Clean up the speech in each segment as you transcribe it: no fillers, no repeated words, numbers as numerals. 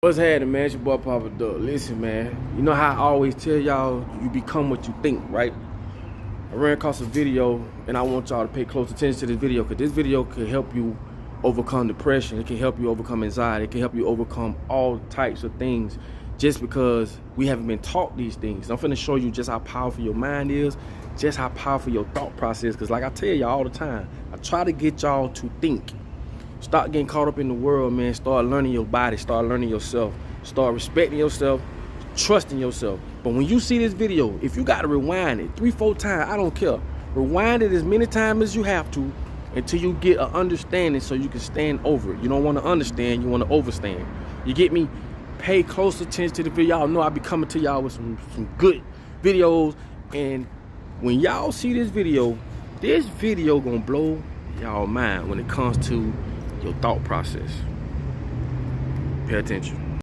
What's happening, man? It's your boy Papa Duck. Listen, man. You know how I always tell y'all, you become what you think, right? I ran across a video, and I want y'all to pay close attention to this video, because this video can help you overcome depression. It can help you overcome anxiety. It can help you overcome all types of things, just because we haven't been taught these things. I'm finna show you just how powerful your mind is, just how powerful your thought process. Because like I tell y'all all the time, I try to get y'all to think. Stop getting caught up in the world, man. Start learning your body. Start learning yourself. Start respecting yourself. Trusting yourself. But when you see this video, if you got to rewind it 3-4 times, I don't care. Rewind it as many times as you have to until you get an understanding so you can stand over it. You don't want to understand. You want to overstand. You get me? Pay close attention to the video. Y'all know I be coming to y'all with some good videos. And when y'all see this video gonna blow y'all mind when it comes to your thought process. Pay attention.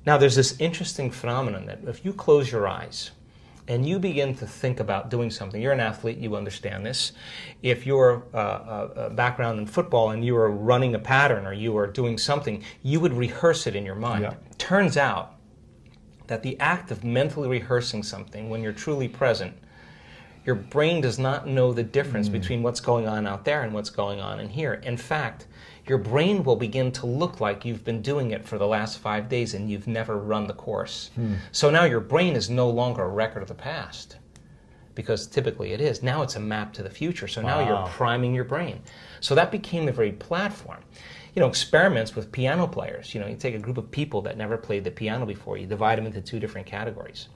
Now, there's this interesting phenomenon that if you close your eyes and you begin to think about doing something, you're an athlete, you understand this. If you're a background in football and you are running a pattern or you are doing something, you would rehearse it in your mind. Yeah. Turns out that the act of mentally rehearsing something when you're truly present, your brain does not know the difference between what's going on out there and what's going on in here. In fact, your brain will begin to look like you've been doing it for the last 5 days and you've never run the course. So now your brain is no longer a record of the past, because typically it is. Now it's a map to the future. So now you're priming your brain. So that became the very platform. You know, experiments with piano players. You know, you take a group of people that never played the piano before, you divide them into 2 different categories.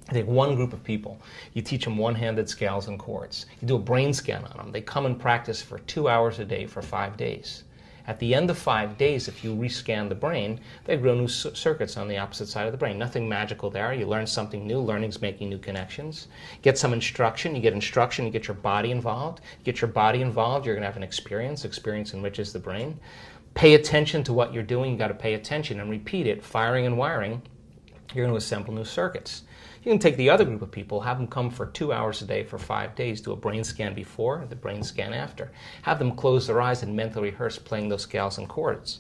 You take one group of people, you teach them one-handed scales and chords. You do a brain scan on them. They come and practice for 2 hours a day for 5 days. At the end of 5 days, if you rescan the brain, they grow new circuits on the opposite side of the brain. Nothing magical there. You learn something new. Learning's making new connections. Get some instruction. You get instruction. You get your body involved. You get your body involved, you're going to have an experience. Experience enriches the brain. Pay attention to what you're doing. You've got to pay attention and repeat it, firing and wiring. You're going to assemble new circuits. You can take the other group of people, have them come for 2 hours a day for 5 days, do a brain scan before, the brain scan after. Have them close their eyes and mentally rehearse playing those scales and chords.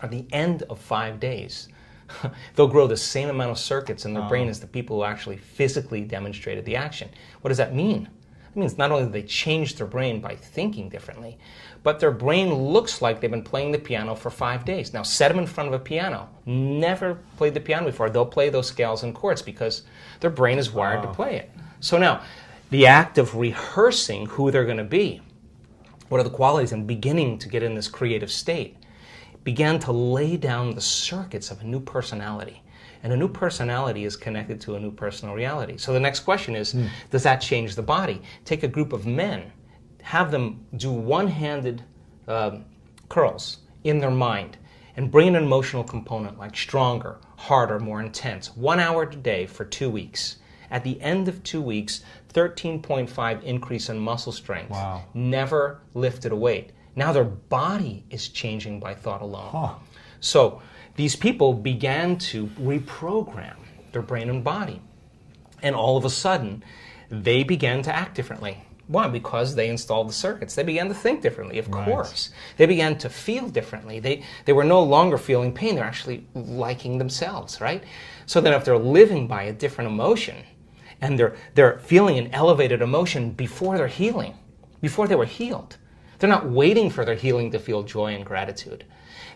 At the end of 5 days, they'll grow the same amount of circuits in their brain as the people who actually physically demonstrated the action. What does that mean? It means not only do they change their brain by thinking differently, but their brain looks like they've been playing the piano for 5 days. Now, set them in front of a piano. Never played the piano before. They'll play those scales and chords because their brain is wired to play it. So now, the act of rehearsing who they're going to be, what are the qualities, and beginning to get in this creative state, began to lay down the circuits of a new personality. And a new personality is connected to a new personal reality. So the next question is, does that change the body? Take a group of men, have them do one-handed curls in their mind, and bring an emotional component like stronger, harder, more intense. 1 hour a day for 2 weeks. At the end of 2 weeks, 13.5 increase in muscle strength. Wow. Never lifted a weight. Now their body is changing by thought alone. So these people began to reprogram their brain and body. And all of a sudden, they began to act differently. Why? Because they installed the circuits. They began to think differently, of course. They began to feel differently. They were no longer feeling pain. They're actually liking themselves, right? So then if they're living by a different emotion, and they're feeling an elevated emotion before they're healing, before they were healed, they're not waiting for their healing to feel joy and gratitude.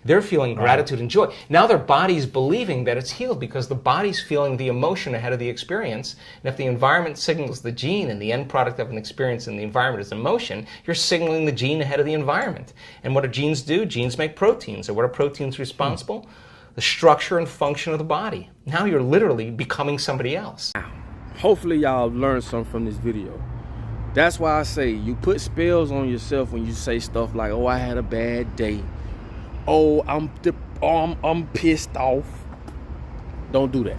They're feeling gratitude and joy. Now their body's believing that it's healed because the body's feeling the emotion ahead of the experience. And if the environment signals the gene and the end product of an experience in the environment is emotion, you're signaling the gene ahead of the environment. And what do genes do? Genes make proteins. And what are proteins responsible? The structure and function of the body. Now you're literally becoming somebody else. Hopefully y'all learned something from this video. That's why I say you put spells on yourself when you say stuff like, oh, I had a bad day. Oh, I'm pissed off. Don't do that.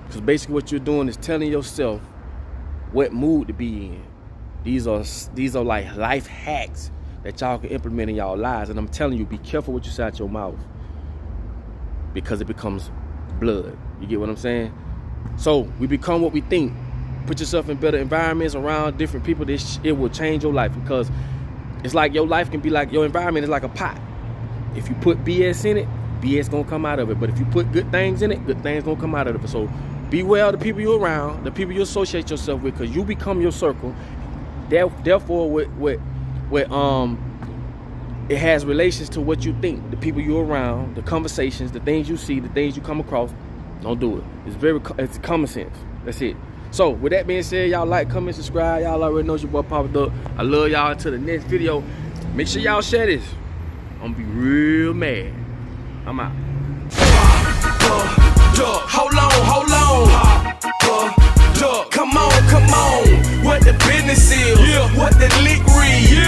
Because basically what you're doing is telling yourself what mood to be in. These are like life hacks that y'all can implement in y'all lives. And I'm telling you, be careful what you say out your mouth, because it becomes blood. You get what I'm saying? So we become what we think. Put yourself in better environments around different people. It will change your life, because it's like your life can be like, your environment is like a pot. If you put BS in it, BS gonna come out of it. But if you put good things in it, good things gonna come out of it. So beware of the people you're around, the people you associate yourself with, because you become your circle. Therefore, it has relations to what you think, the people you're around, the conversations, the things you see, the things you come across. Don't do it. It's common sense. That's it. So with that being said, y'all like, comment, subscribe. Y'all already know it's your boy Papa Duck. I love y'all. Until the next video, make sure y'all share this. I'm gonna be real mad. I'm out. Hold on. Come on. What the business is, what the lick read.